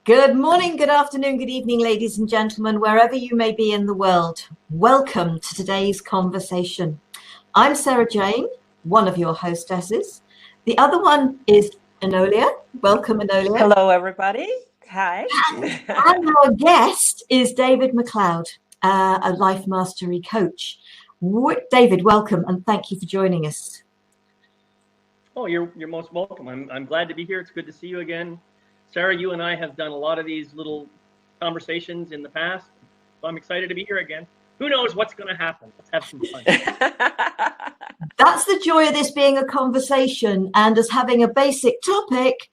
Good morning, good afternoon, good evening, ladies and gentlemen, wherever you may be in the world. Welcome to today's conversation. I'm Sarah Jane, one of your hostesses. The other one is Enolia. Welcome, Enolia. Hello, everybody. Hi. And our guest is David McLeod, a life mastery coach. David, welcome, and thank you for joining us. Oh, you're most welcome. I'm glad to be here. It's good to see you again. Sarah, you and I have done a lot of these little conversations in the past, so I'm excited to be here again. Who knows what's going to happen? Let's have some fun. That's the joy of this being a conversation and us having a basic topic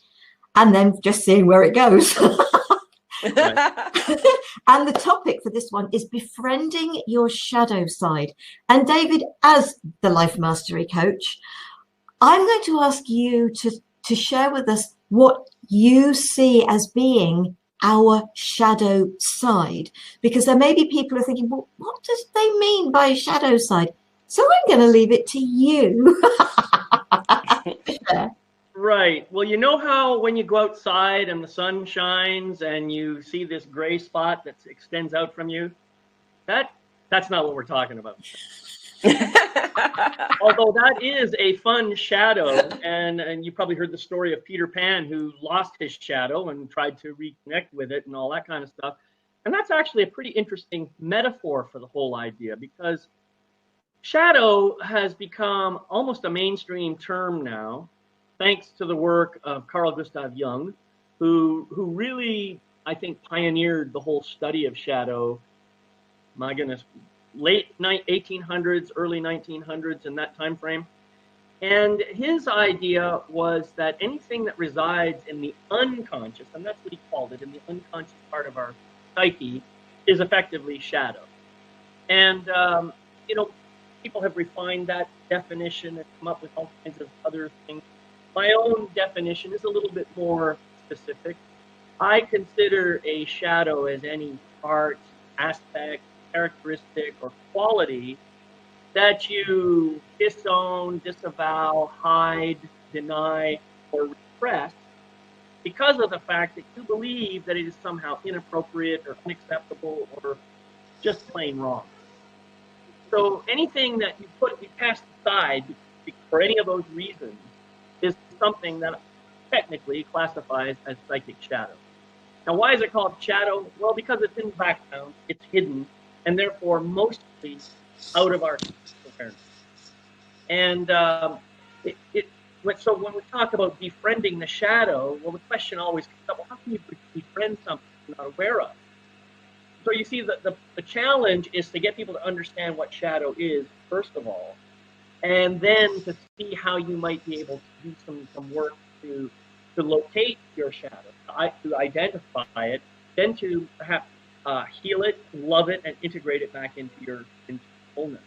and then just seeing where it goes. And the topic for this one is befriending your shadow side. And David, as the life mastery coach, I'm going to ask you to share with us what you see as being our shadow side, because there may be people who are thinking, well, what does they mean by shadow side? So I'm going to leave it to you. Right. Well, you know how when you go outside and the sun shines and you see this gray spot that extends out from you? That's not what we're talking about. Although that is a fun shadow, and you probably heard the story of Peter Pan, who lost his shadow and tried to reconnect with it and all that kind of stuff. And that's actually a pretty interesting metaphor for the whole idea, because shadow has become almost a mainstream term now, thanks to the work of Carl Gustav Jung, who really, I think, pioneered the whole study of shadow. My goodness, late 1800s, early 1900s, in that time frame. And his idea was that anything that resides in the unconscious, and that's what he called it, in the unconscious part of our psyche, is effectively shadow. And, people have refined that definition and come up with all kinds of other things. My own definition is a little bit more specific. I consider a shadow as any part, aspect, characteristic, or quality that you disown, disavow, hide, deny, or repress because of the fact that you believe that it is somehow inappropriate or unacceptable or just plain wrong. So anything that you cast aside for any of those reasons is something that technically classifies as psychic shadow. Now, why is it called shadow? Well, because it's in the background, it's hidden, and therefore mostly out of our awareness. And so when we talk about befriending the shadow, well, the question always comes up, well, how can you befriend something you're not aware of? So you see, the challenge is to get people to understand what shadow is, first of all, and then to see how you might be able to do some work to locate your shadow, to identify it, then to perhaps heal it, love it, and integrate it back into your wholeness.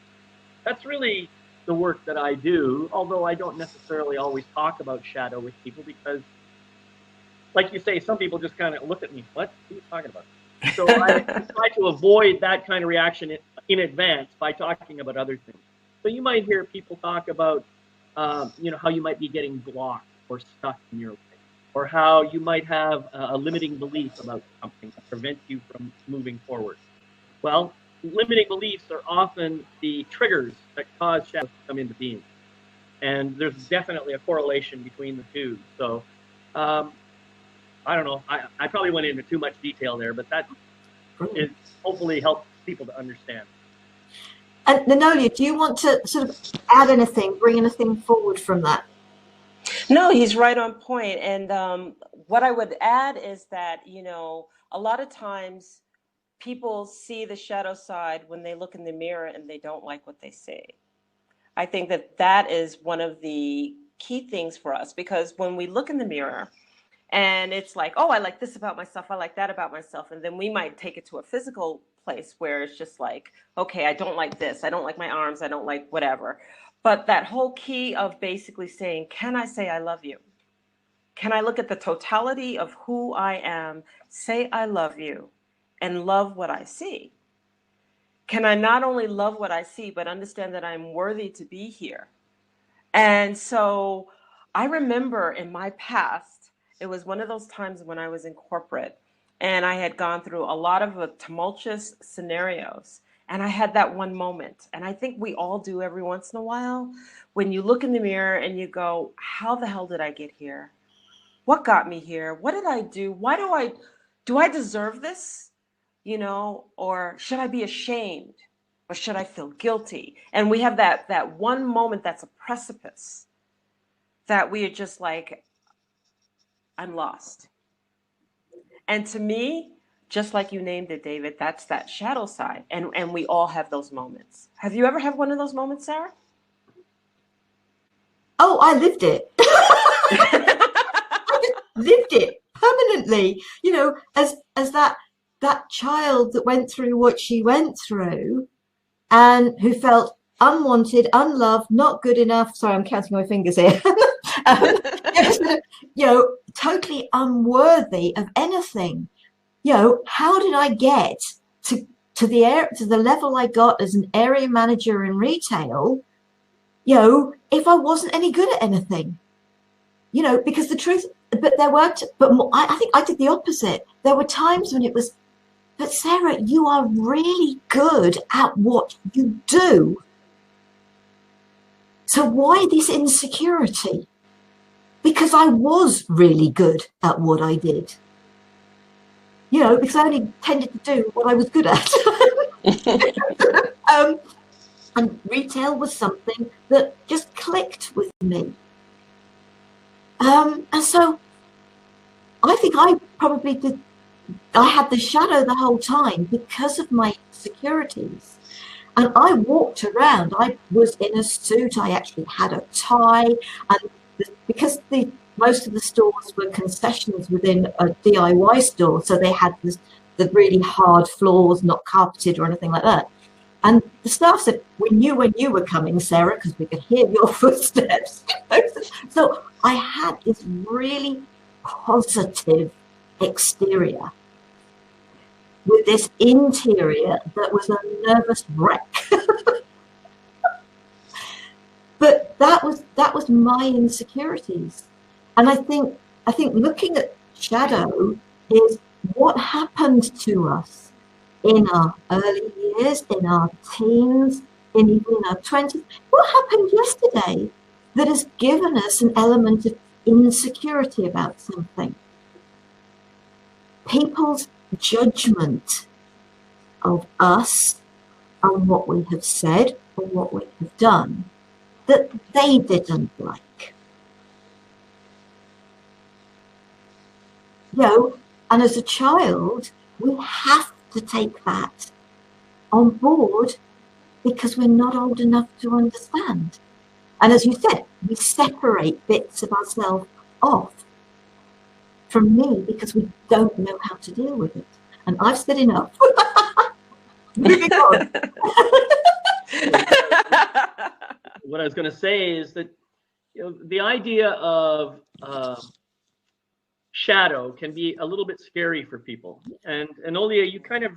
That's really the work that I do, although I don't necessarily always talk about shadow with people because, like you say, some people just kind of look at me, what are you talking about? So I try to avoid that kind of reaction in advance by talking about other things. So you might hear people talk about, how you might be getting blocked or stuck in your life, or how you might have a limiting belief about something that prevents you from moving forward. Well, limiting beliefs are often the triggers that cause shadows to come into being. And there's definitely a correlation between the two. So, I don't know. I probably went into too much detail there, but that is hopefully helps people to understand. And Enolia, do you want to sort of add anything, bring anything forward from that? No, he's right on point. And what I would add is that, a lot of times people see the shadow side when they look in the mirror and they don't like what they see. I think that is one of the key things for us, because when we look in the mirror and it's like, oh, I like this about myself, I like that about myself, and then we might take it to a physical place where it's just like, okay, I don't like this, I don't like my arms, I don't like whatever. But that whole key of basically saying, can I say I love you? Can I look at the totality of who I am, say I love you, and love what I see? Can I not only love what I see, but understand that I'm worthy to be here? And so I remember in my past, it was one of those times when I was in corporate and I had gone through a lot of tumultuous scenarios. And I had that one moment. And I think we all do every once in a while, when you look in the mirror and you go, how the hell did I get here? What got me here? What did I do? Why do I deserve this? You know, or should I be ashamed? Or should I feel guilty? And we have that one moment that's a precipice that we are just like, I'm lost. And to me, just like you named it, David, that's that shadow side. And we all have those moments. Have you ever had one of those moments, Sarah? Oh, I lived it. I just lived it permanently. You know, as that child that went through what she went through and who felt unwanted, unloved, not good enough. Sorry, I'm counting my fingers here. um, you know, totally unworthy of anything. You know, how did I get to the level I got as an area manager in retail? You know, if I wasn't any good at anything, you know, because the truth, but there weren't, but I think I did the opposite. There were times when it was, but Sarah, you are really good at what you do. So why this insecurity? Because I was really good at what I did. You know, because I only tended to do what I was good at. And retail was something that just clicked with me. And so I think I probably did. I had the shadow the whole time because of my insecurities. And I walked around. I was in a suit. I actually had a tie. And because most of the stores were concessions within a DIY store, so they had the really hard floors, not carpeted or anything like that. And the staff said, we knew when you were coming, Sarah, because we could hear your footsteps. So I had this really positive exterior with this interior that was a nervous wreck. But that was my insecurities. And I think looking at shadow is what happened to us in our early years, in our teens, in even our 20s. What happened yesterday that has given us an element of insecurity about something? People's judgment of us and what we have said or what we have done that they didn't like. You know, and as a child, we have to take that on board because we're not old enough to understand. And as you said, we separate bits of ourselves off from me because we don't know how to deal with it. And I've said enough. Moving on. What I was going to say is that, you know, the idea of shadow can be a little bit scary for people. And Enolia, you kind of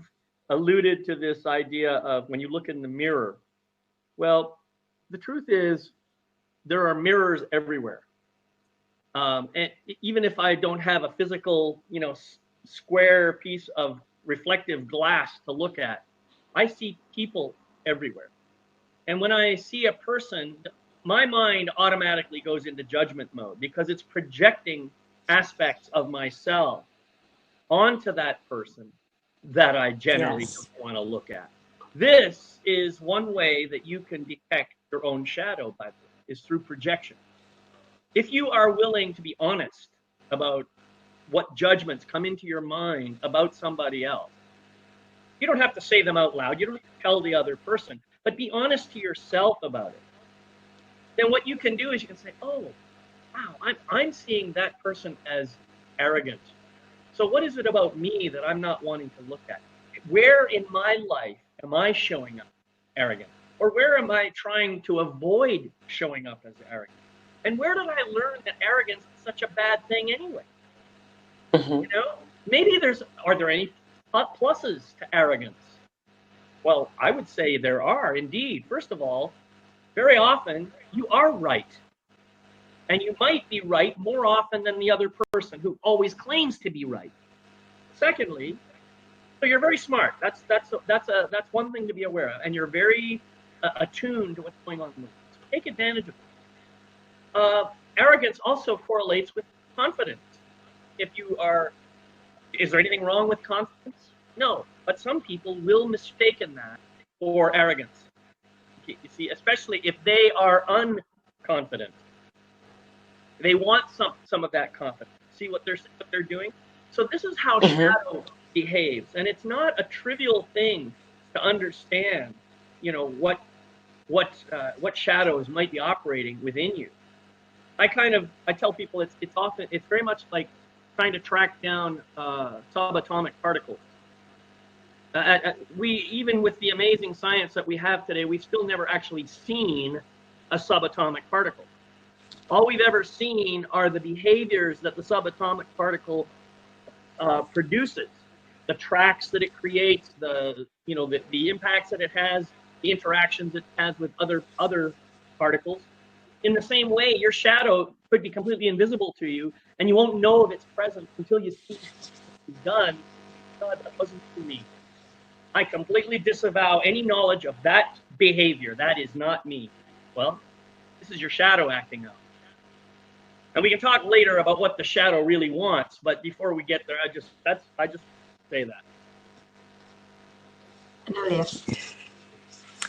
alluded to this idea of when you look in the mirror. Well, the truth is there are mirrors everywhere. And even if I don't have a physical, you know, square piece of reflective glass to look at, I see people everywhere. And when I see a person, my mind automatically goes into judgment mode because it's projecting aspects of myself onto that person that I generally don't want to look at. This is one way that you can detect your own shadow, by the way, is through projection. If you are willing to be honest about what judgments come into your mind about somebody else, you don't have to say them out loud. You don't have to tell the other person, but be honest to yourself about it. Then what you can do is you can say, oh, wow, I'm seeing that person as arrogant. So what is it about me that I'm not wanting to look at? Where in my life am I showing up arrogant? Or where am I trying to avoid showing up as arrogant? And where did I learn that arrogance is such a bad thing anyway? You know, maybe are there any pluses to arrogance? Well, I would say there are indeed. First of all, very often you are right. And you might be right more often than the other person who always claims to be right. Secondly, so you're very smart. That's one thing to be aware of, and you're very attuned to what's going on in the world. So take advantage of it. Arrogance also correlates with confidence. If you are, is there anything wrong with confidence? No, but some people will mistake that for arrogance. You see, especially if they are unconfident, they want some of that confidence. See what they're doing. So this is how shadow behaves, and it's not a trivial thing to understand. You know what shadows might be operating within you. I tell people it's very much like trying to track down subatomic particles. Even with the amazing science that we have today, we've still never actually seen a subatomic particle. All we've ever seen are the behaviors that the subatomic particle produces, the tracks that it creates, the impacts that it has, the interactions it has with other particles. In the same way, your shadow could be completely invisible to you, and you won't know of its presence until you see it's done. God, that wasn't for me. I completely disavow any knowledge of that behavior. That is not me. Well, this is your shadow acting out. And we can talk later about what the shadow really wants, but before we get there, I just say that. Enolia.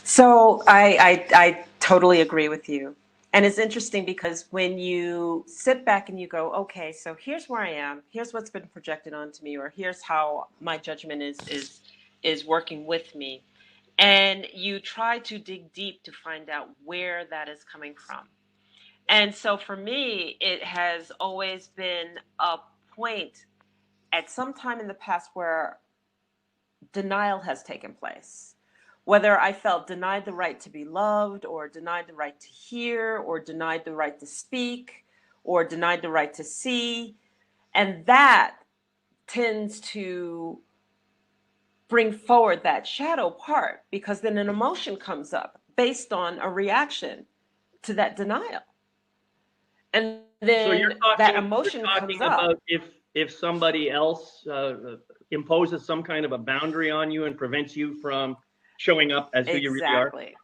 So I totally agree with you. And it's interesting because when you sit back and you go, okay, so here's where I am, here's what's been projected onto me, or here's how my judgment is working with me. And you try to dig deep to find out where that is coming from. And so for me, it has always been a point at some time in the past where denial has taken place. Whether I felt denied the right to be loved, or denied the right to hear, or denied the right to speak, or denied the right to see. And that tends to bring forward that shadow part, because then an emotion comes up based on a reaction to that denial. And then that emotion comes up. About if somebody else imposes some kind of a boundary on you and prevents you from showing up as who you really are. Exactly.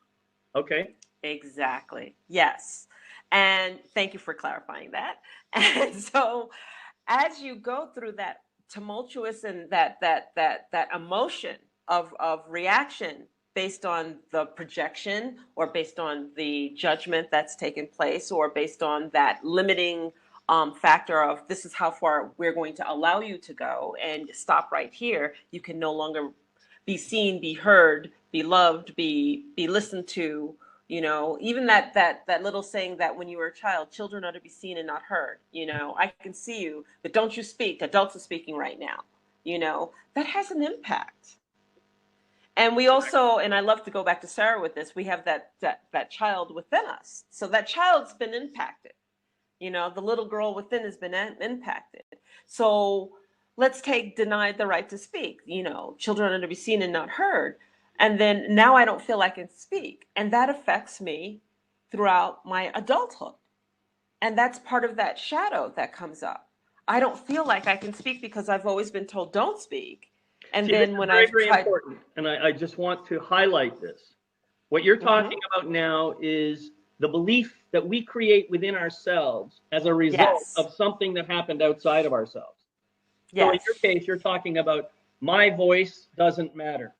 Okay. Exactly. Yes. And thank you for clarifying that. And so as you go through that tumultuous and that emotion of reaction based on the projection, or based on the judgment that's taken place, or based on that limiting factor of this is how far we're going to allow you to go, and stop right here. You can no longer be seen, be heard, be loved, be listened to. You know, even that little saying that when you were a child, children are to be seen and not heard. You know, I can see you, but don't you speak. Adults are speaking right now. You know, that has an impact. And we also, and I love to go back to Sarah with this, we have that child within us. So that child's been impacted. You know, the little girl within has been impacted. So let's take denied the right to speak. You know, children are to be seen and not heard. And then now I don't feel I can speak. And that affects me throughout my adulthood. And that's part of that shadow that comes up. I don't feel like I can speak because I've always been told don't speak. And then when I very important, and I just want to highlight this. What you're talking about now is the belief that we create within ourselves as a result of something that happened outside of ourselves. So in your case, you're talking about my voice doesn't matter.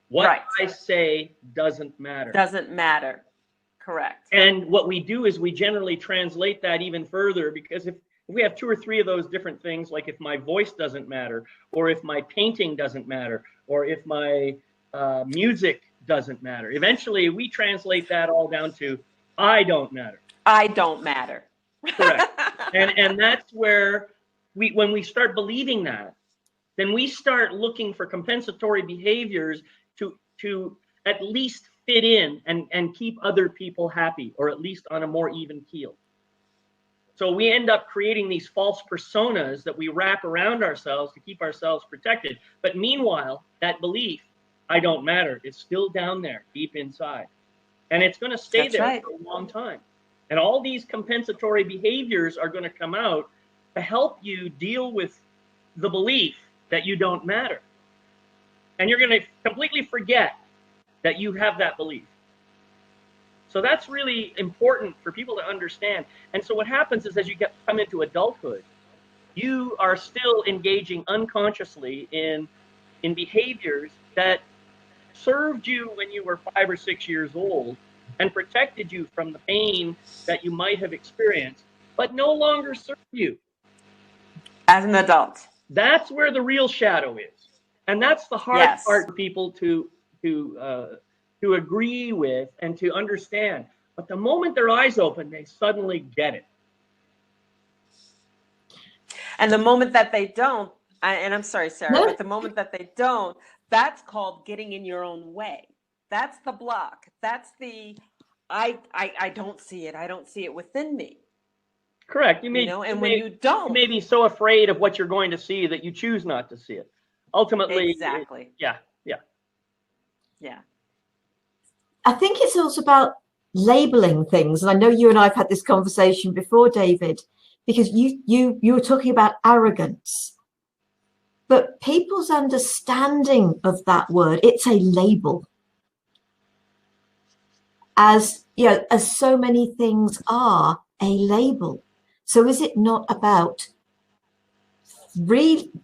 What I say doesn't matter. Doesn't matter. Correct. And what we do is we generally translate that even further, because if we have two or three of those different things, like if my voice doesn't matter, or if my painting doesn't matter, or if my music doesn't matter, eventually we translate that all down to I don't matter. I don't matter. Correct. And that's where when we start believing that, then we start looking for compensatory behaviors to at least fit in and keep other people happy, or at least on a more even keel. So we end up creating these false personas that we wrap around ourselves to keep ourselves protected. But meanwhile, that belief, I don't matter, is still down there deep inside. And it's going to stay there for a long time. And all these compensatory behaviors are going to come out to help you deal with the belief that you don't matter. And you're going to completely forget that you have that belief. So that's really important for people to understand. And so what happens is, as you come into adulthood, you are still engaging unconsciously in behaviors that served you when you were 5 or 6 years old and protected you from the pain that you might have experienced, but no longer serve you as an adult. That's where the real shadow is, and that's the hard part for people to agree with and to understand. But the moment their eyes open, they suddenly get it. And the moment that they don't, and I'm sorry, Sarah, but the moment that they don't, that's called getting in your own way. That's the block. That's the, I don't see it. I don't see it within me. Correct. When you don't, you may be so afraid of what you're going to see that you choose not to see it. Ultimately, exactly. Yeah. I think it's also about labeling things. And I know you and I have had this conversation before, David, because you were talking about arrogance. But people's understanding of that word, it's a label. As so many things are a label. So is it not about relearning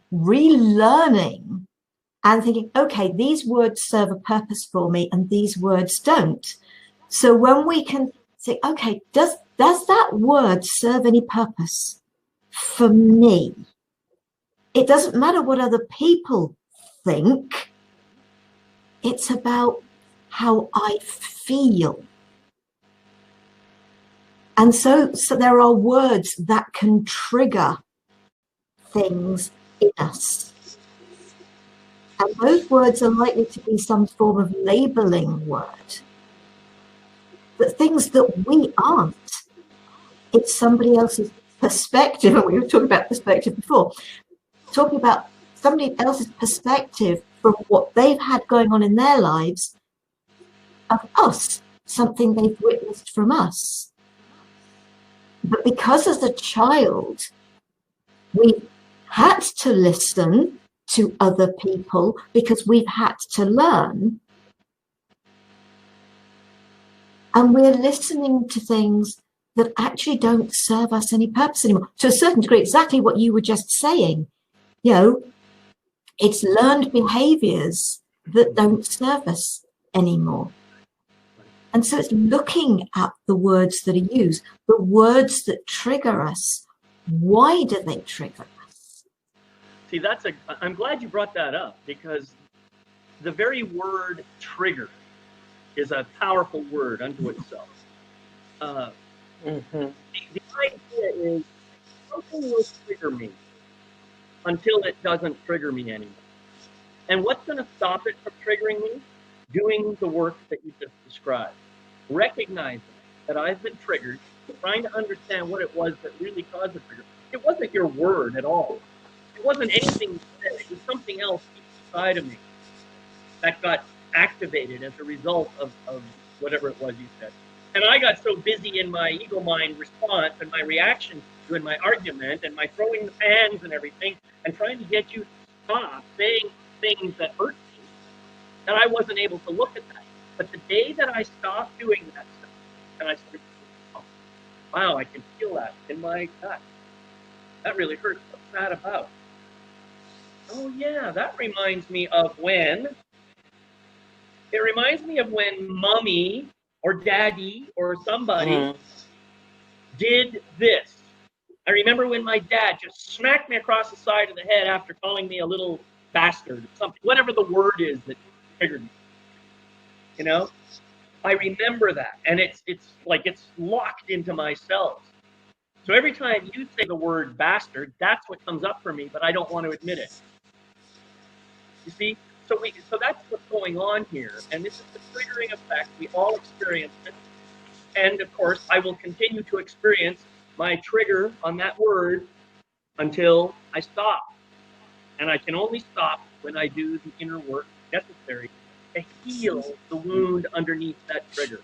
and thinking, okay, these words serve a purpose for me and these words don't. So when we can say, okay, does that word serve any purpose for me? It doesn't matter what other people think. It's about how I feel. And so there are words that can trigger things in us. And those words are likely to be some form of labeling word. But things that we aren't. It's somebody else's perspective. And we were talking about perspective before. Talking about somebody else's perspective from what they've had going on in their lives of us, something they've witnessed from us. But because as a child, we had to listen to other people because we've had to learn. And we're listening to things that actually don't serve us any purpose anymore. To a certain degree, exactly what you were just saying. It's learned behaviors that don't serve us anymore. And so it's looking at the words that are used, the words that trigger us. Why do they trigger us? See, I'm glad you brought that up, because the very word trigger is a powerful word unto itself. The idea is something will trigger me until it doesn't trigger me anymore. And what's going to stop it from triggering me? Doing the work that you just described. Recognizing that I've been triggered, trying to understand what it was that really caused the trigger. It wasn't your word at all. It wasn't anything you said. It was something else inside of me that got activated as a result of whatever it was you said. And I got so busy in my ego mind response and my reaction to in my argument and my throwing the pans and everything and trying to get you to stop saying things that hurt me, that I wasn't able to look at that. But the day that I stopped doing that stuff and I started, oh, wow, I can feel that in my gut. That really hurts. What's that about? Oh yeah, that reminds me of when mommy or daddy or somebody did this. I remember when my dad just smacked me across the side of the head after calling me a little bastard or something, whatever the word is that triggered me. I remember that, and it's like it's locked into my cells. So every time you say the word bastard, that's what comes up for me, but I don't want to admit it. You see? So that's what's going on here, and this is the triggering effect. We all experience it, and of course, I will continue to experience my trigger on that word until I stop. And I can only stop when I do the inner work necessary to heal the wound underneath that trigger.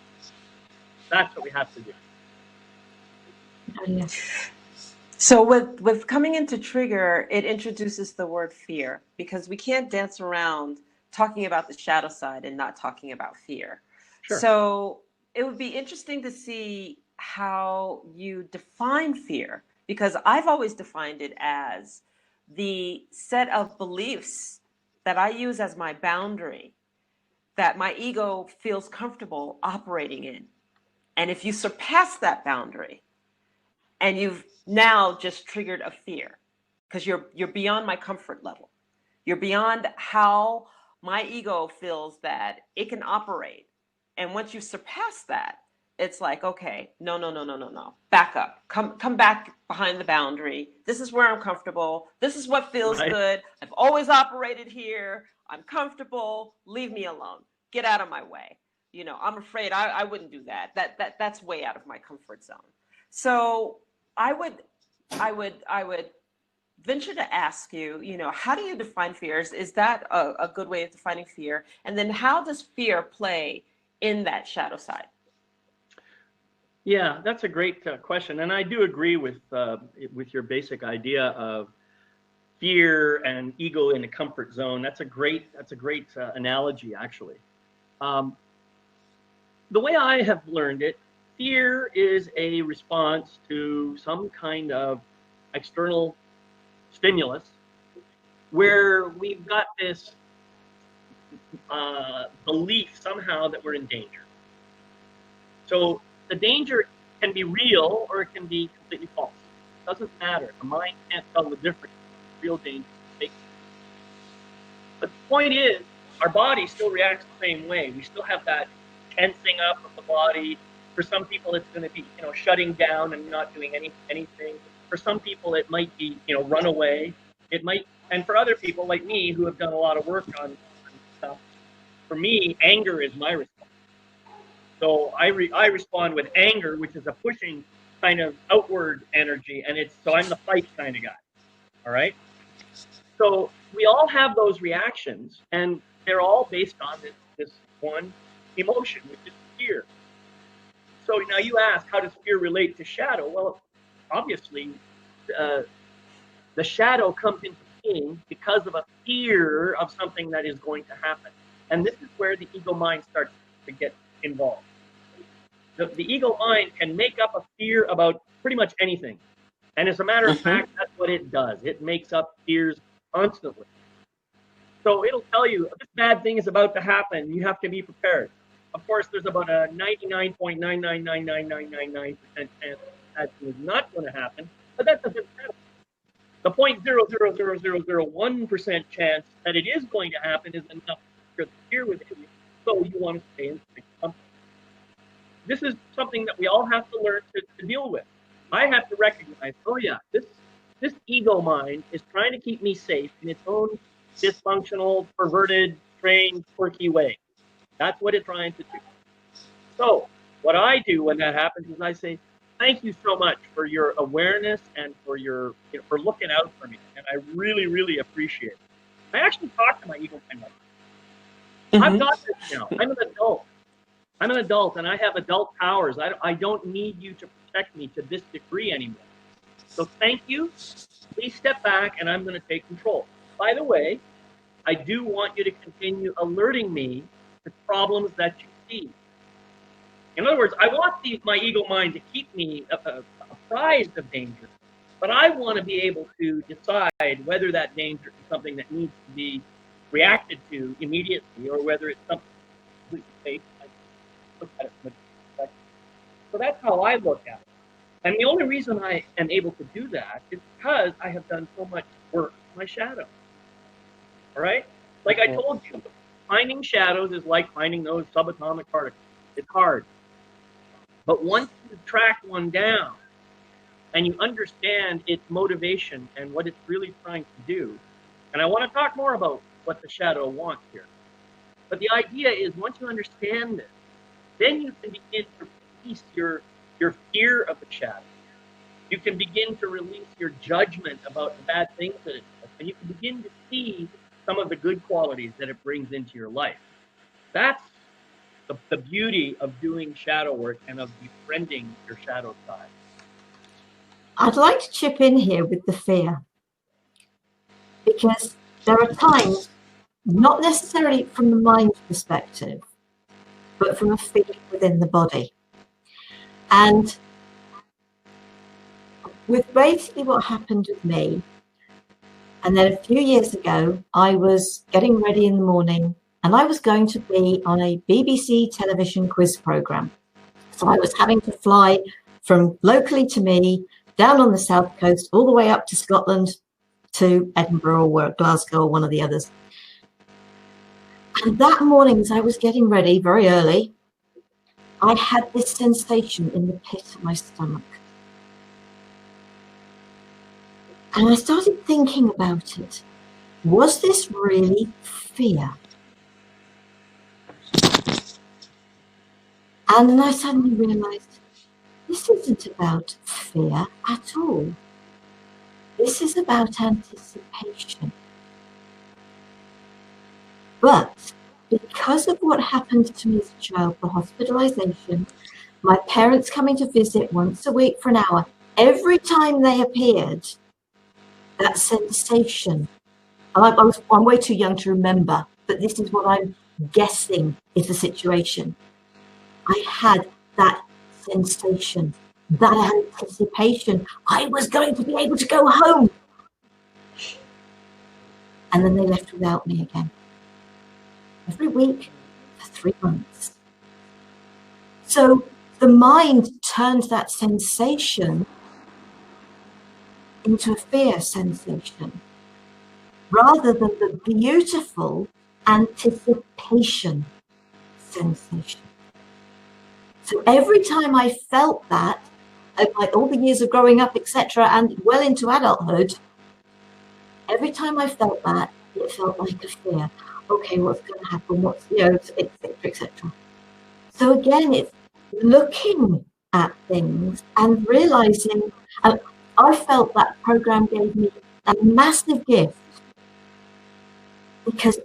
That's what we have to do. So with coming into trigger, it introduces the word fear, because we can't dance around talking about the shadow side and not talking about fear. Sure. So it would be interesting to see how you define fear, because I've always defined it as the set of beliefs that I use as my boundary that my ego feels comfortable operating in. And if you surpass that boundary, and you've now just triggered a fear, because you're beyond my comfort level. You're beyond how my ego feels that it can operate. And once you surpass that, it's like, okay, no, no, no, no, no, no. Back up. Come back behind the boundary. This is where I'm comfortable. This is what feels Right. good. I've always operated here. I'm comfortable. Leave me alone. Get out of my way. You know, I'm afraid I wouldn't do that. That's way out of my comfort zone. So I would venture to ask you, you know, how do you define fears? Is that a good way of defining fear? And then how does fear play in that shadow side? Yeah, that's a great question, and I do agree with your basic idea of fear and ego in a comfort zone. That's a great analogy, actually. The way I have learned it, fear is a response to some kind of external stimulus where we've got this belief somehow that we're in danger. So the danger can be real or it can be completely false. It doesn't matter. The mind can't tell the difference between real danger and fake. But the point is, our body still reacts the same way. We still have that tensing up of the body. For some people, it's going to be, shutting down and not doing anything. For some people, it might be, run away. It might, and for other people like me who have done a lot of work on stuff, for me, anger is my response. So I respond with anger, which is a pushing kind of outward energy, and so I'm the fight kind of guy. All right. So we all have those reactions, and they're all based on this one emotion, which is fear. So now you ask, how does fear relate to shadow? Well, obviously, the shadow comes into being because of a fear of something that is going to happen. And this is where the ego mind starts to get involved. The ego mind can make up a fear about pretty much anything. And as a matter of fact, that's what it does. It makes up fears constantly. So it'll tell you this bad thing is about to happen. You have to be prepared. Of course, there's about a 99.9999999% chance that is not going to happen, but that doesn't matter. The 0.0000001% chance that it is going to happen is enough to fear within you, so you want to stay in safe company. This is something that we all have to learn to deal with. I have to recognize, oh yeah, this ego mind is trying to keep me safe in its own dysfunctional, perverted, strange, quirky way. That's what it's trying to do. So what I do when that happens is I say, thank you so much for your awareness and for for looking out for me. And I really, really appreciate it. I actually talk to my ego mind like that. I've got this now. I'm an adult. And I have adult powers. I don't need you to protect me to this degree anymore. So thank you. Please step back, and I'm going to take control. By the way, I do want you to continue alerting me to problems that you see. In other words, I want my ego mind to keep me apprised of danger, but I want to be able to decide whether that danger is something that needs to be reacted to immediately or whether it's something completely safe. Look at it from a perspective. So that's how I look at it. And the only reason I am able to do that is because I have done so much work with my shadow. All right? Like I told you, finding shadows is like finding those subatomic particles. It's hard. But once you track one down and you understand its motivation and what it's really trying to do, and I want to talk more about what the shadow wants here. But the idea is once you understand this, then you can begin to release your fear of the shadow. You can begin to release your judgment about the bad things that it does, and you can begin to see some of the good qualities that it brings into your life. That's the beauty of doing shadow work and of befriending your shadow side. I'd like to chip in here with the fear, because there are times, not necessarily from the mind perspective, but from a feeling within the body. And with basically what happened with me, and then a few years ago, I was getting ready in the morning and I was going to be on a BBC television quiz program. So I was having to fly from locally to me, down on the south coast, all the way up to Scotland, to Edinburgh or Glasgow or one of the others. And that morning, as I was getting ready very early, I had this sensation in the pit of my stomach. And I started thinking about it. Was this really fear? And then I suddenly realized this isn't about fear at all. This is about anticipation. But because of what happened to me as a child, the hospitalization, my parents coming to visit once a week for an hour, every time they appeared, that sensation, I'm way too young to remember, but this is what I'm guessing is the situation. I had that sensation, that anticipation. I was going to be able to go home. And then they left without me again. Every week for 3 months. So the mind turns that sensation into a fear sensation, rather than the beautiful anticipation sensation. So every time I felt that, like all the years of growing up, etc., and well into adulthood, every time I felt that, it felt like a fear. Okay, what's going to happen? What's, etc., etc. So again, it's looking at things and realizing, and I felt that program gave me a massive gift, because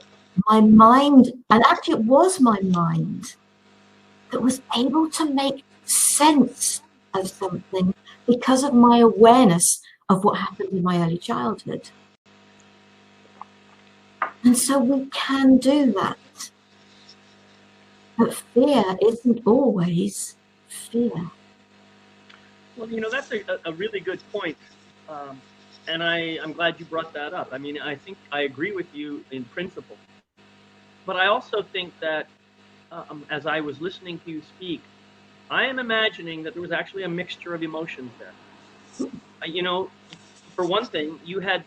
my mind, and actually it was my mind, that was able to make sense of something because of my awareness of what happened in my early childhood. And so we can do that. But fear isn't always fear. Well, that's a really good point. And I'm glad you brought that up. I mean, I think I agree with you in principle. But I also think that as I was listening to you speak, I am imagining that there was actually a mixture of emotions there. For one thing, you had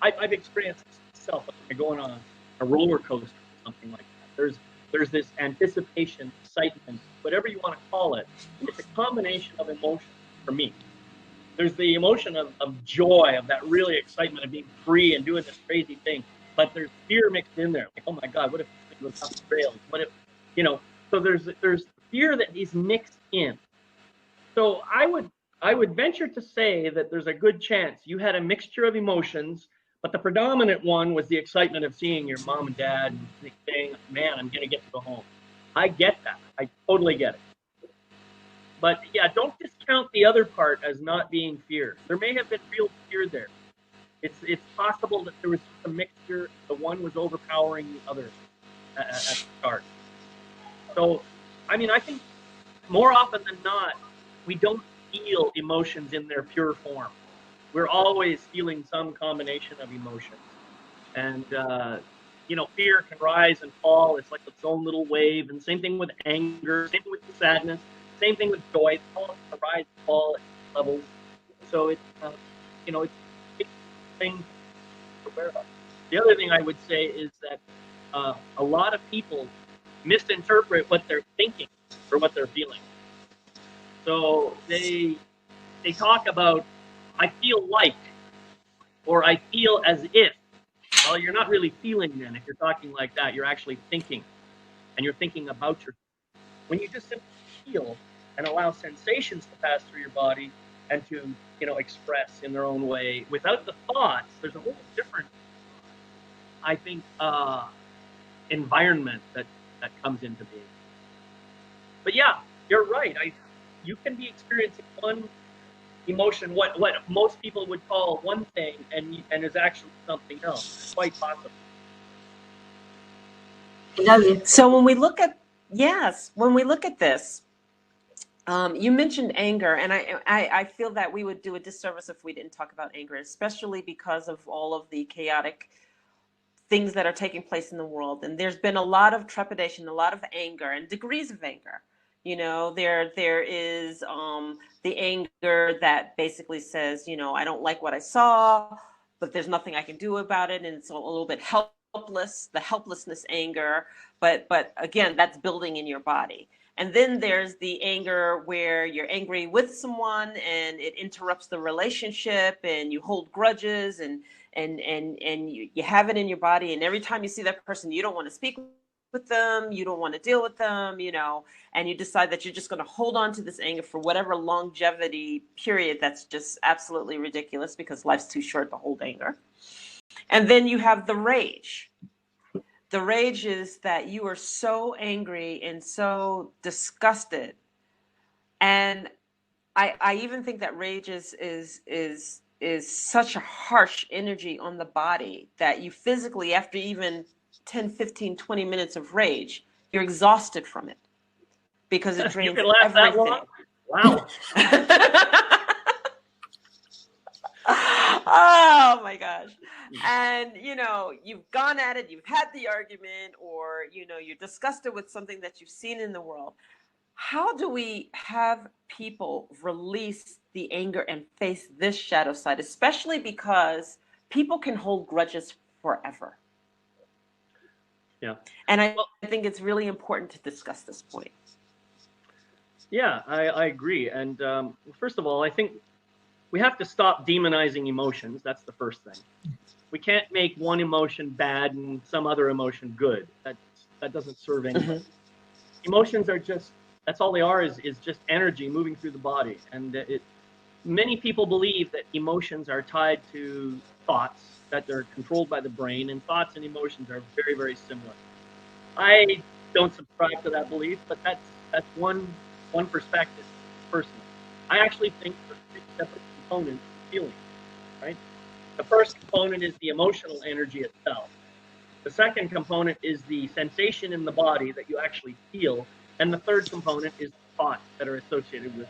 I've experienced this myself. I go on a roller coaster or something like that. There's this anticipation, excitement, whatever you want to call it. It's a combination of emotions for me. There's the emotion of joy, of that really excitement of being free and doing this crazy thing. But there's fear mixed in there. Like, oh my God, what if this thing goes off the rails? What if, so there's fear that is mixed in. So I would venture to say that there's a good chance you had a mixture of emotions, but the predominant one was the excitement of seeing your mom and dad and saying, man, I'm going to get to go home. I get that. I totally get it. But yeah, don't discount the other part as not being fear. There may have been real fear there. It's possible that there was just a mixture. The one was overpowering the other at the start. So, I mean, I think more often than not, we don't feel emotions in their pure form. We're always feeling some combination of emotions. And, fear can rise and fall. It's like its own little wave. And same thing with anger, same thing with sadness, same thing with joy. It's all a rise and fall at levels. So it's a thing to aware of. The other thing I would say is that a lot of people misinterpret what they're thinking or what they're feeling. So they talk about, I feel like, or I feel as if. Well, you're not really feeling then. If you're talking like that, you're actually thinking, and you're thinking about yourself. When you just simply feel and allow sensations to pass through your body and to, express in their own way without the thoughts, there's a whole different, I think, environment that comes into being. But yeah, you're right. You can be experiencing one emotion, what most people would call one thing and is actually something else. Quite possible. So when we look at this, you mentioned anger, and I feel that we would do a disservice if we didn't talk about anger, especially because of all of the chaotic things that are taking place in the world. And there's been a lot of trepidation, a lot of anger, and degrees of anger. You know, there is the anger that basically says, you know, I don't like what I saw, but there's nothing I can do about it, and it's a little bit helpless, the helplessness anger. But again, that's building in your body. And then there's the anger where you're angry with someone and it interrupts the relationship and you hold grudges and you have it in your body, and every time you see that person, you don't want to speak with them, you don't want to deal with them, you know, and you decide that you're just going to hold on to this anger for whatever longevity period. That's just absolutely ridiculous because life's too short to hold anger. And then you have the rage. The rage is that you are so angry and so disgusted. And I even think that rage is such a harsh energy on the body that you physically, after even 10, 15, 20 minutes of rage, you're exhausted from it because it drains you can laugh everything. That long? Wow. Oh my gosh. And you know, you've gone at it, you've had the argument, or you know, you're disgusted with something that you've seen in the world. How do we have people release the anger and face this shadow side, especially because people can hold grudges forever? Yeah. And I think it's really important to discuss this point. Yeah, I agree. And first of all, I think we have to stop demonizing emotions. That's the first thing. We can't make one emotion bad and some other emotion good. That doesn't serve anyone. Mm-hmm. Emotions are just, that's all they are, is just energy moving through the body. And many people believe that emotions are tied to thoughts, that they're controlled by the brain, and thoughts and emotions are very, very similar. I don't subscribe to that belief, but that's one perspective, personally. I actually think there are 6 separate components of feeling, right? The first component is the emotional energy itself. The second component is the sensation in the body that you actually feel. And the third component is the thoughts that are associated with,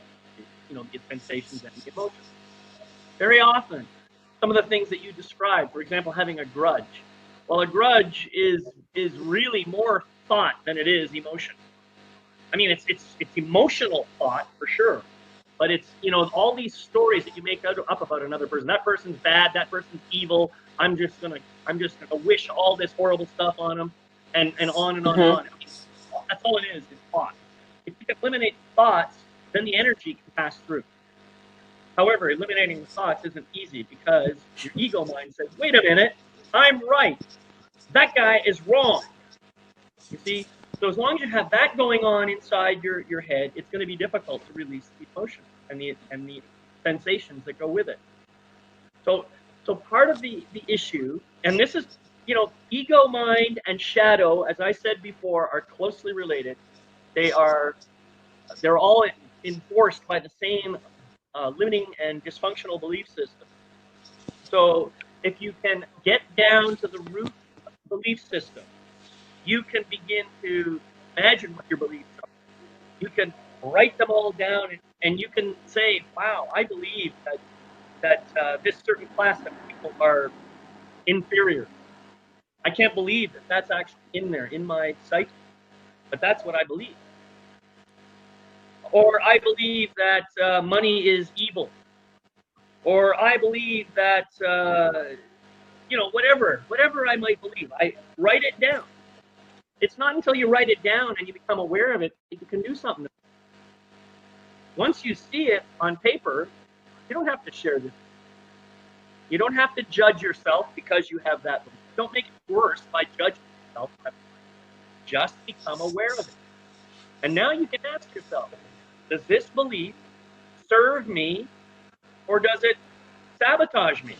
you know, the sensations and the emotions. Very often, some of the things that you described, for example, having a grudge. Well, a grudge is really more thought than it is emotion. I mean, it's emotional thought for sure, but it's, you know, all these stories that you make up about another person. That person's bad. That person's evil. I'm just gonna wish all this horrible stuff on them, and on and on and on. I mean, that's all it is thought. If you can eliminate thoughts, then the energy can pass through. However, eliminating the thoughts isn't easy because your ego mind says, wait a minute, I'm right. That guy is wrong. You see? So as long as you have that going on inside your head, it's going to be difficult to release the emotion and the sensations that go with it. So part of the issue, and this is, you know, ego mind and shadow, as I said before, are closely related. They're all enforced by the same limiting and dysfunctional belief system. So if you can get down to the root of the belief system, you can begin to imagine what your beliefs are. You can write them all down, and you can say, wow, I believe that this certain class of people are inferior. I can't believe that that's actually in there, in my psyche, but that's what I believe. Or I believe that money is evil. Or I believe that, you know, whatever I might believe, I write it down. It's not until you write it down and you become aware of it that you can do something. Once you see it on paper, you don't have to share this. You don't have to judge yourself because you have that belief. Don't make it worse by judging yourself. Just become aware of it. And now you can ask yourself, does this belief serve me or does it sabotage me?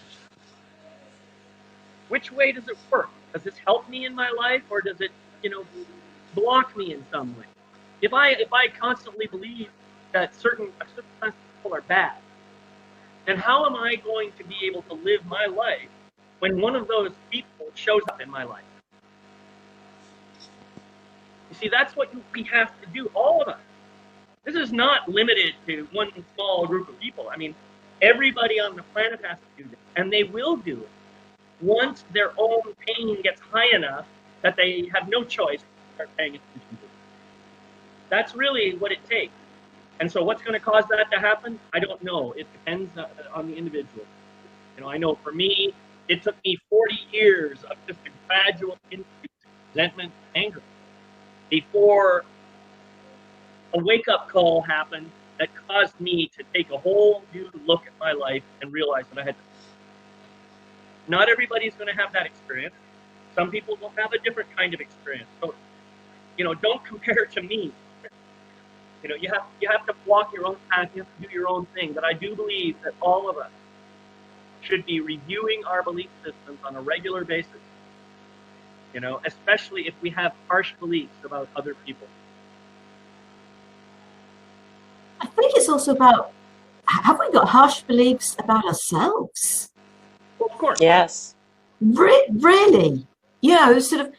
Which way does it work? Does this help me in my life or does it, you know, block me in some way? If I constantly believe that certain class of people are bad, then how am I going to be able to live my life when one of those people shows up in my life? You see, that's what we have to do, all of us. This is not limited to one small group of people. I mean, everybody on the planet has to do this, and they will do it once their own pain gets high enough that they have no choice to start paying attention to it. That's really what it takes. And so what's going to cause that to happen? I don't know. It depends on the individual. You know, I know for me, it took me 40 years of just a gradual increase in resentment and anger before a wake-up call happened that caused me to take a whole new look at my life and realize that I had to. Not everybody's going to have that experience. Some people will have a different kind of experience. So, you know, don't compare to me. You know, you have to walk your own path. You have to do your own thing. But I do believe that all of us should be reviewing our belief systems on a regular basis. You know, especially if we have harsh beliefs about other people. I think it's also about, have we got harsh beliefs about ourselves? Well, of course. Yes. Really? You know, sort of,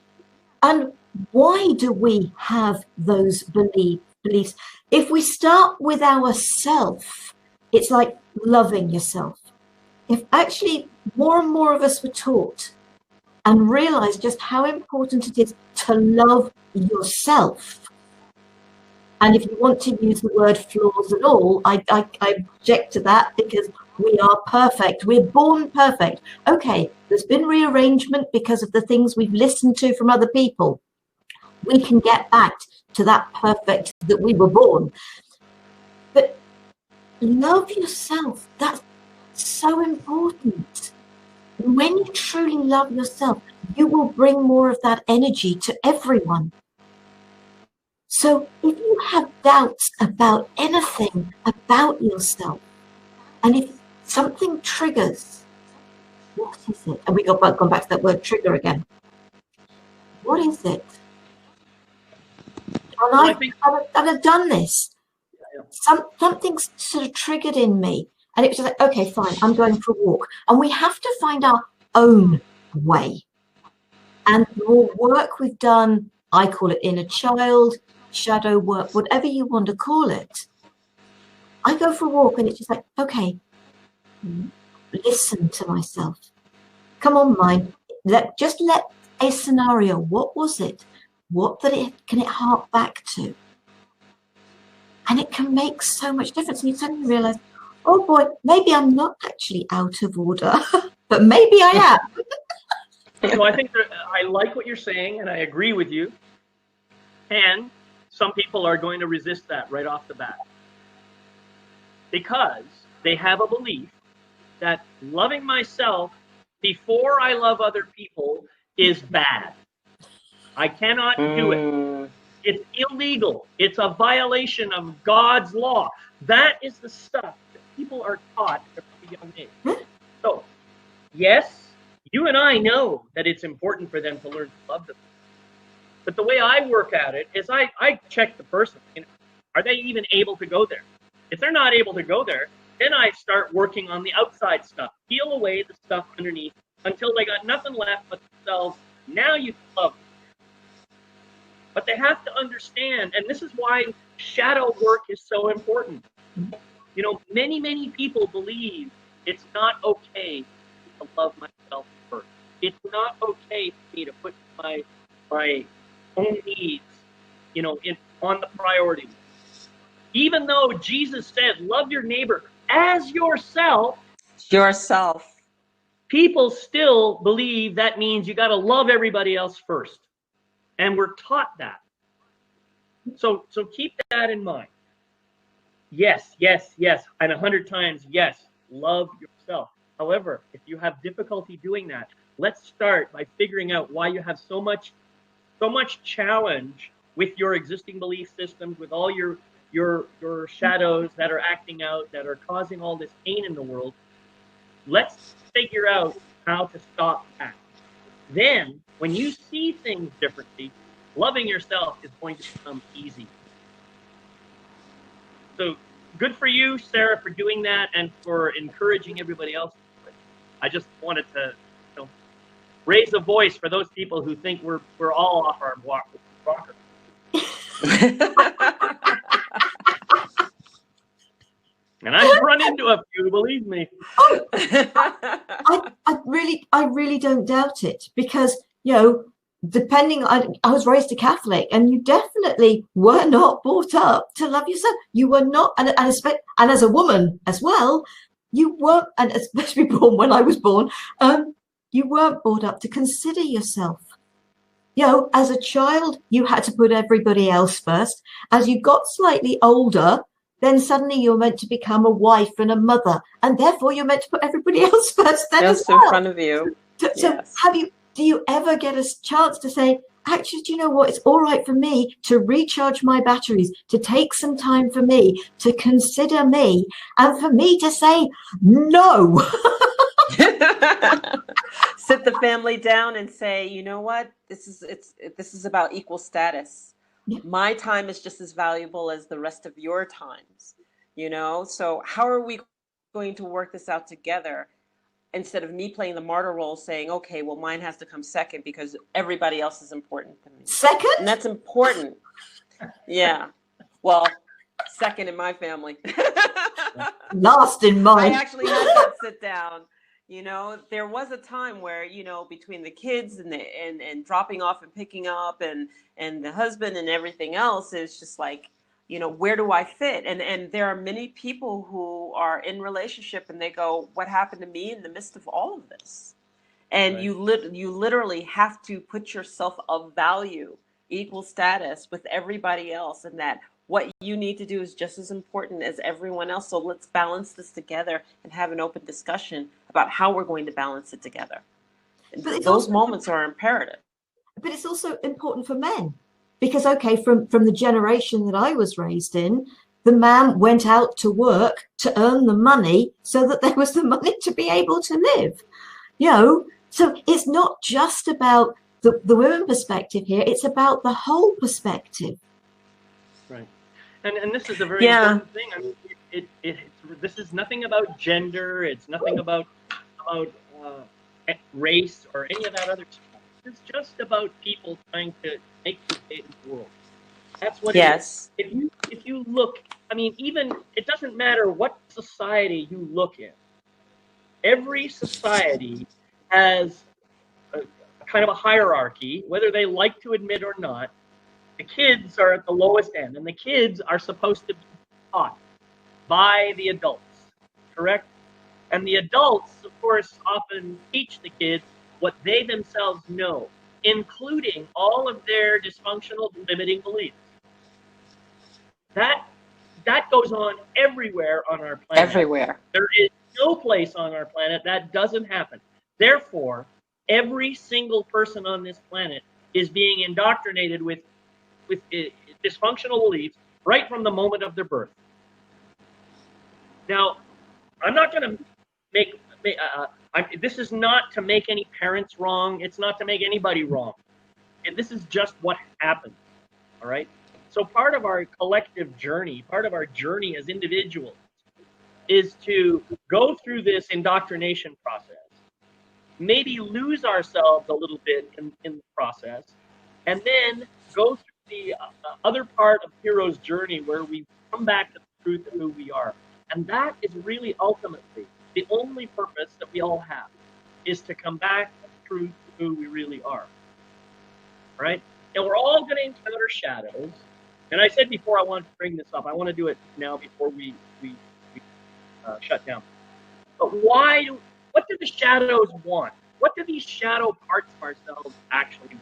and why do we have those beliefs? If we start with ourself, it's like loving yourself. If actually more and more of us were taught and realize just how important it is to love yourself. And if you want to use the word flaws and all, I object to that, because we are perfect. We're born perfect. Okay, there's been rearrangement because of the things we've listened to from other people. We can get back to that perfect that we were born. But love yourself. That's so important. When you truly love yourself, you will bring more of that energy to everyone. So if you have doubts about anything about yourself, and if something triggers, what is it? And we gone back to that word trigger again. What is it? And I've done this. Something's sort of triggered in me. And it was just like, okay, fine, I'm going for a walk. And we have to find our own way. And the more work we've done, I call it inner child, shadow work, whatever you want to call it. I go for a walk and it's just like, okay, listen to myself. Come on, mind. Let a scenario. What was it? What can it hark back to? And it can make so much difference. And you suddenly realize, oh boy, maybe I'm not actually out of order, but maybe I am. So I think that I like what you're saying, and I agree with you. And some people are going to resist that right off the bat, because they have a belief that loving myself before I love other people is bad. I cannot do it. It's illegal. It's a violation of God's law. That is the stuff that people are taught at a young age. So, yes, you and I know that it's important for them to learn to love them. But the way I work at it is I check the person. You know, are they even able to go there? If they're not able to go there, then I start working on the outside stuff. Peel away the stuff underneath until they got nothing left but themselves. Now you can love them. But they have to understand, and this is why shadow work is so important. You know, many people believe it's not okay to love myself first. It's not okay for me to put my own needs, you know, on the priority list. Even though Jesus said, love your neighbor as yourself. Yourself. People still believe that means you got to love everybody else first. And we're taught that. So keep that in mind. Yes, and 100 times yes, love yourself. However, if you have difficulty doing that, let's start by figuring out why you have so much challenge with your existing belief systems, with all your shadows that are acting out, that are causing all this pain in the world. Let's figure out how to stop that. Then, when you see things differently, loving yourself is going to become easy. So good for you, Sarah, for doing that and for encouraging everybody else. I just wanted to, raise a voice for those people who think we're all off our rocker. And I've run into a few, believe me. I really don't doubt it, because, depending, I was raised a Catholic, and you definitely were not brought up to love yourself. You were not, and as a woman as well, you weren't, and especially born when I was born, you weren't brought up to consider yourself. As a child, you had to put everybody else first. As you got slightly older, then suddenly you're meant to become a wife and a mother, and therefore you're meant to put everybody else first then as well. In front of you. So yes. Do you ever get a chance to say, actually, do you know what? It's all right for me to recharge my batteries, to take some time for me, to consider me, and for me to say no. Sit the family down and say, you know what? This is about equal status. Yeah. My time is just as valuable as the rest of your times, So how are we going to work this out together? Instead of me playing the martyr role, saying, okay, well, mine has to come second because everybody else is important to me. Second? And that's important. Yeah. Well, second in my family. Last in mine. I actually had that sit down. There was a time where, between the kids and dropping off and picking up and the husband and everything else, is just like, where do I fit? And there are many people who are in relationship and they go, what happened to me in the midst of all of this? And right. You literally have to put yourself of value, equal status with everybody else, and that what you need to do is just as important as everyone else. So let's balance this together and have an open discussion about how we're going to balance it together. Those moments are imperative. But it's also important for men. Because, okay, from the generation that I was raised in, the man went out to work to earn the money so that there was the money to be able to live. So it's not just about the women perspective here. It's about the whole perspective. Right. And this is a very important thing. I mean, this is nothing about gender. It's nothing about race or any of that other stuff. It's just about people trying to make their way in the world. That's what it is. If you look, I mean, even it doesn't matter what society you look in. Every society has a kind of a hierarchy, whether they like to admit or not. The kids are at the lowest end, and the kids are supposed to be taught by the adults, correct? And the adults, of course, often teach the kids what they themselves know, including all of their dysfunctional limiting beliefs. That goes on everywhere on our planet. Everywhere. There is no place on our planet that doesn't happen. Therefore, every single person on this planet is being indoctrinated with dysfunctional beliefs right from the moment of their birth. Now, I'm not going to make this is not to make any parents wrong. It's not to make anybody wrong. And this is just what happens. All right. So part of our collective journey, part of our journey as individuals, is to go through this indoctrination process, maybe lose ourselves a little bit in the process, and then go through the other part of Hero's journey where we come back to the truth of who we are. And that is really ultimately the only purpose that we all have, is to come back to the truth of who we really are. Right? And we're all going to encounter shadows. And I said before I wanted to bring this up. I want to do it now before we shut down. But what do the shadows want? What do these shadow parts of ourselves actually want?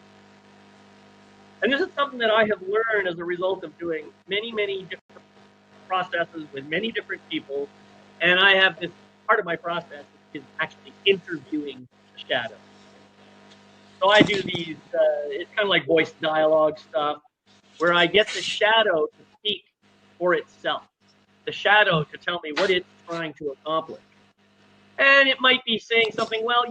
And this is something that I have learned as a result of doing many, many different processes with many different people. And I have this part of my process is actually interviewing the shadow. So I do these, it's kind of like voice dialogue stuff, where I get the shadow to speak for itself, the shadow to tell me what it's trying to accomplish. And it might be saying something, well,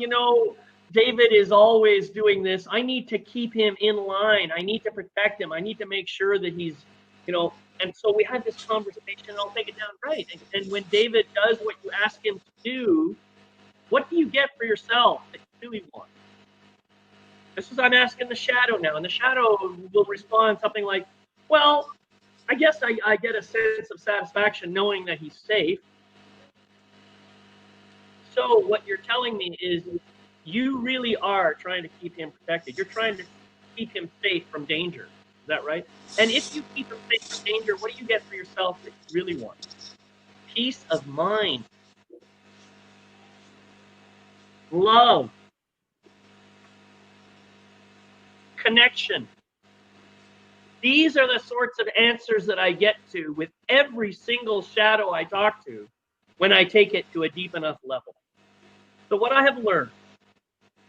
David is always doing this. I need to keep him in line. I need to protect him. I need to make sure that he's, And so we had this conversation, and I'll take it down right. And when David does what you ask him to do, what do you get for yourself that you really want? This is, I'm asking the shadow now, and the shadow will respond something like, well, I guess I get a sense of satisfaction knowing that he's safe. So what you're telling me is you really are trying to keep him protected. You're trying to keep him safe from danger. Is that right? And if you keep him safe from danger, what do you get for yourself that you really want? Peace of mind. Love. Connection. These are the sorts of answers that I get to with every single shadow I talk to when I take it to a deep enough level. So what I have learned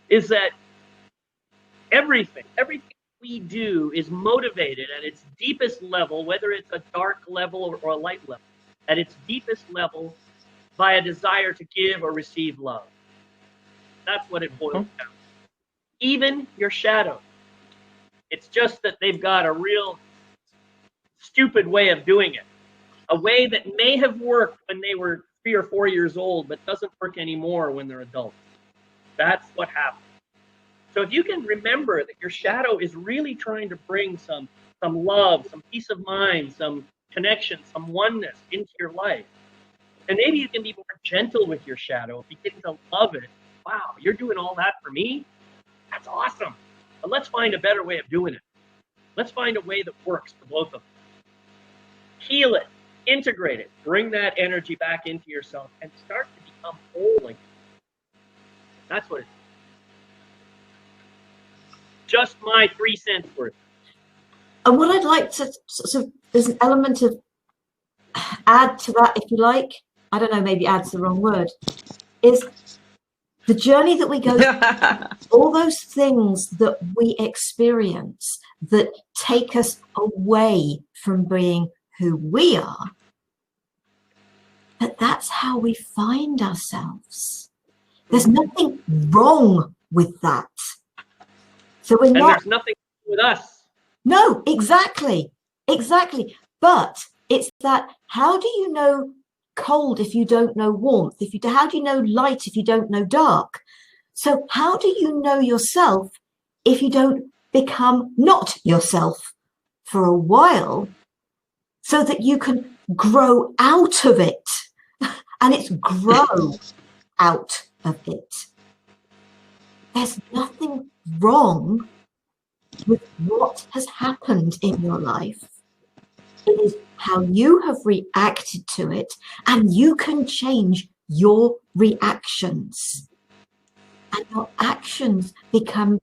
is that everything we do is motivated at its deepest level, whether it's a dark level or a light level, at its deepest level by a desire to give or receive love. That's what it boils down to. Even your shadow. It's just that they've got a real stupid way of doing it. A way that may have worked when they were 3 or 4 years old, but doesn't work anymore when they're adults. That's what happens. So if you can remember that your shadow is really trying to bring some love, some peace of mind, some connection, some oneness into your life, and maybe you can be more gentle with your shadow, begin to love it. Wow, you're doing all that for me? That's awesome. But let's find a better way of doing it. Let's find a way that works for both of them. Heal it, integrate it, bring that energy back into yourself, and start to become whole again. That's what it is. Just my 3 cents worth. And what I'd like to sort of, there's an element of add to that, if you like. I don't know, maybe add's the wrong word. Is the journey that we go through, all those things that we experience that take us away from being who we are, but that's how we find ourselves. There's nothing wrong with that. So we're not. There's nothing with us. No, exactly. But it's that, how do you know cold if you don't know warmth? How do you know light if you don't know dark? So how do you know yourself if you don't become not yourself for a while, so that you can grow out of it? And it's grow out of it. There's nothing wrong with what has happened in your life. It is how you have reacted to it, and you can change your reactions. And your actions become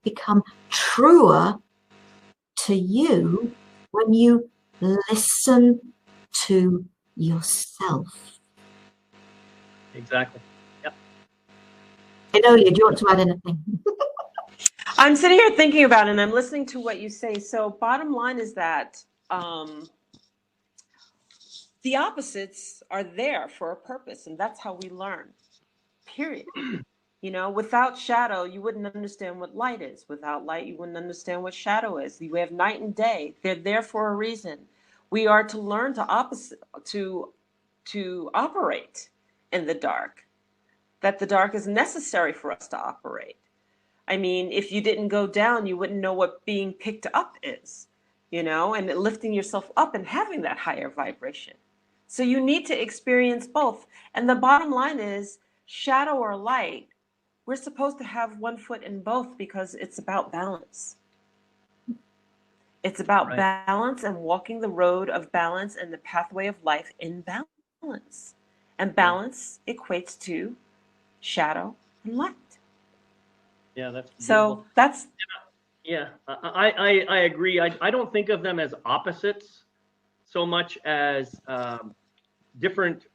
truer to you when you listen to yourself. Exactly. Yep. Enolia, do you want to add anything? I'm sitting here thinking about it, and I'm listening to what you say. So bottom line is that the opposites are there for a purpose, and that's how we learn, period. You know, without shadow, you wouldn't understand what light is. Without light, you wouldn't understand what shadow is. You have night and day. They're there for a reason. We are to learn to operate in the dark, that the dark is necessary for us to operate. I mean, if you didn't go down, you wouldn't know what being picked up is, you know, and lifting yourself up and having that higher vibration. So you need to experience both. And the bottom line is, shadow or light, we're supposed to have one foot in both, because it's about balance. It's about balance and walking the road of balance and the pathway of life in balance. And balance equates to shadow and light. Yeah, that's beautiful. So that's. Yeah, I agree. I don't think of them as opposites so much as different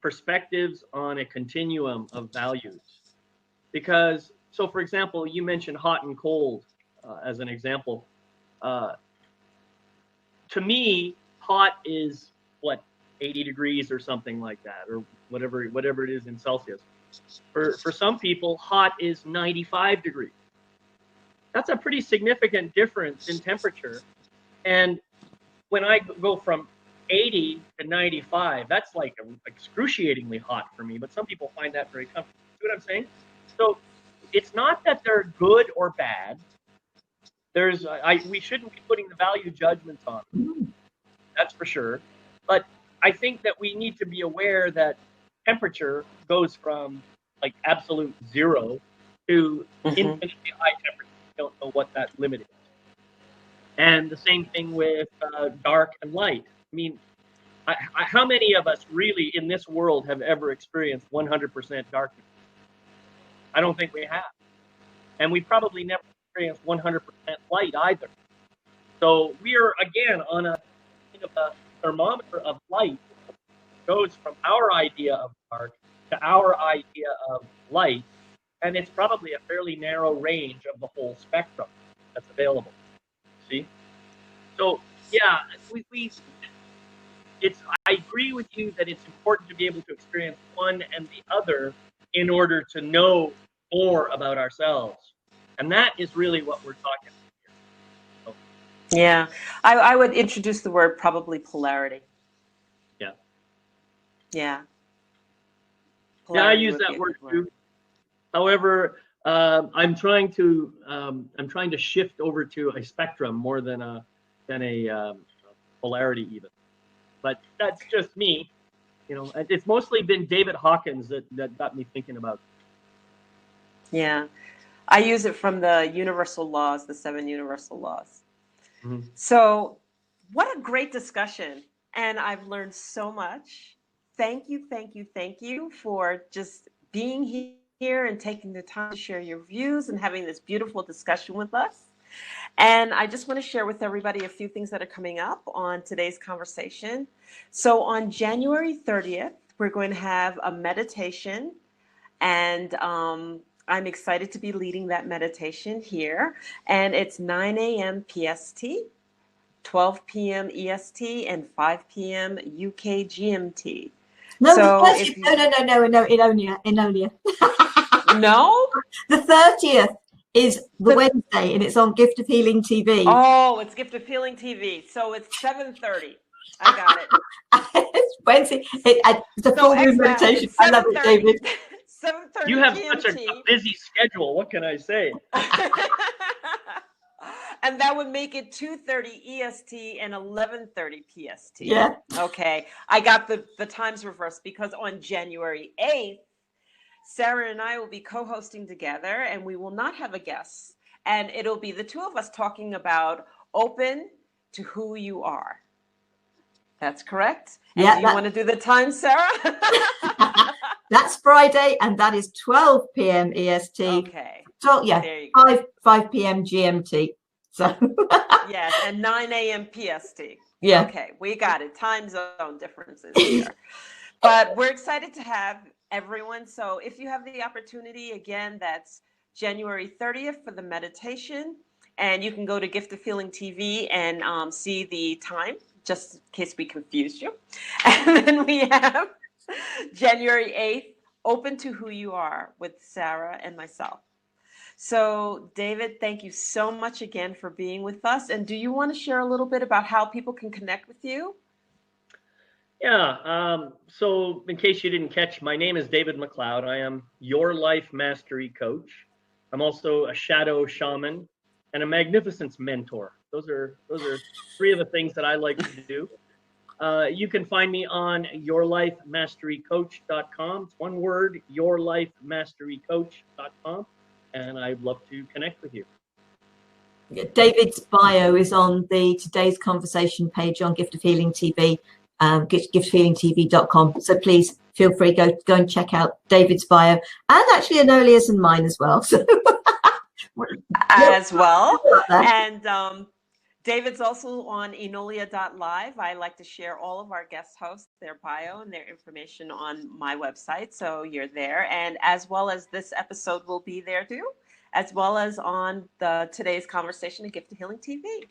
perspectives on a continuum of values. Because, so for example, you mentioned hot and cold as an example. To me, hot is what, 80 degrees or something like that, or whatever it is in Celsius. For some people, hot is 95 degrees. That's a pretty significant difference in temperature. And when I go from 80 to 95, that's like excruciatingly hot for me, but some people find that very comfortable. See what I'm saying? So it's not that they're good or bad. We shouldn't be putting the value judgments on them. That's for sure. But I think that we need to be aware that temperature goes from like absolute 0 to infinitely high temperature. We don't know what that limit is. And the same thing with dark and light. I mean, how many of us really in this world have ever experienced 100% darkness? I don't think we have. And we probably never experienced 100% light either. So we are, again, on a thermometer of light. It goes from our idea of dark to our idea of light. And it's probably a fairly narrow range of the whole spectrum that's available. See? So, yeah, I agree with you that it's important to be able to experience one and the other in order to know more about ourselves. And that is really what we're talking about here. So, yeah, I would introduce the word probably polarity. Yeah. Yeah. Polarity, yeah, I use that word too. However, I'm trying to shift over to a spectrum more than a polarity even. But that's just me. It's mostly been David Hawkins that got me thinking about it. Yeah. I use it from the universal laws, the 7 universal laws. Mm-hmm. So what a great discussion. And I've learned so much. Thank you for just being here and taking the time to share your views and having this beautiful discussion with us. And I just want to share with everybody a few things that are coming up on today's conversation. So on January 30th, we're going to have a meditation, and I'm excited to be leading that meditation here. And it's 9 a.m. PST, 12 p.m. EST, and 5 p.m. UK GMT. No, so no, Enolia. No? The 30th is the Wednesday, and it's on Gift of Healing TV. Oh, it's Gift of Healing TV. So it's 7:30. I got it. It's Wednesday. It's a full moon meditation. I love it, David. 7:30 You have GMT. such a busy schedule. What can I say? And that would make it 2:30 EST and 11:30 PST. Yeah. Okay. I got the times reversed because on January 8th, Sarah and I will be co-hosting together, and we will not have a guest. And it'll be the two of us talking about open to who you are. That's correct? Yeah. And do you want to do the time, Sarah? That's Friday, and that is 12 p.m. EST. Okay. So, yeah, 5 p.m. GMT. So yes, and 9 a.m. PST. Yeah. Okay, we got it. Time zone differences here. But we're excited to have everyone. So if you have the opportunity, again, that's January 30th for the meditation. And you can go to Gift of Healing TV and see the time, just in case we confused you. And then we have January 8th, Open to Who You Are with Sarah and myself. So, David, thank you so much again for being with us. And do you want to share a little bit about how people can connect with you? Yeah. So in case you didn't catch, my name is David McLeod. I am your life mastery coach. I'm also a shadow shaman and a magnificence mentor. Those are 3 of the things that I like to do. You can find me on yourlifemasterycoach.com. It's one word, yourlifemasterycoach.com. And I'd love to connect with you. David's bio is on the Today's Conversation page on Gift of Healing TV, giftofhealingtv.com. So please feel free, go and check out David's bio, and actually Enolia's and mine as well. So as well. And David's also on enolia.live. I like to share all of our guest hosts, their bio and their information on my website. So you're there. And as well as this episode will be there too, as well as on the Today's Conversation at Gift of Healing TV.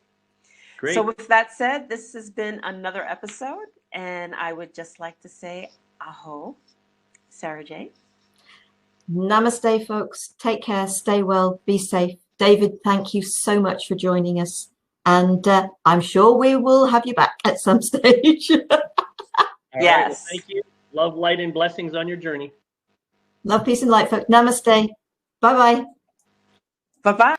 Great. So with that said, this has been another episode. And I would just like to say aho, Sara Jane. Namaste, folks. Take care. Stay well. Be safe. David, thank you so much for joining us. And I'm sure we will have you back at some stage. All right, Yes. well, thank you. Love, light, and blessings on your journey. Love, peace, and light, folks. Namaste. Bye-bye. Bye-bye.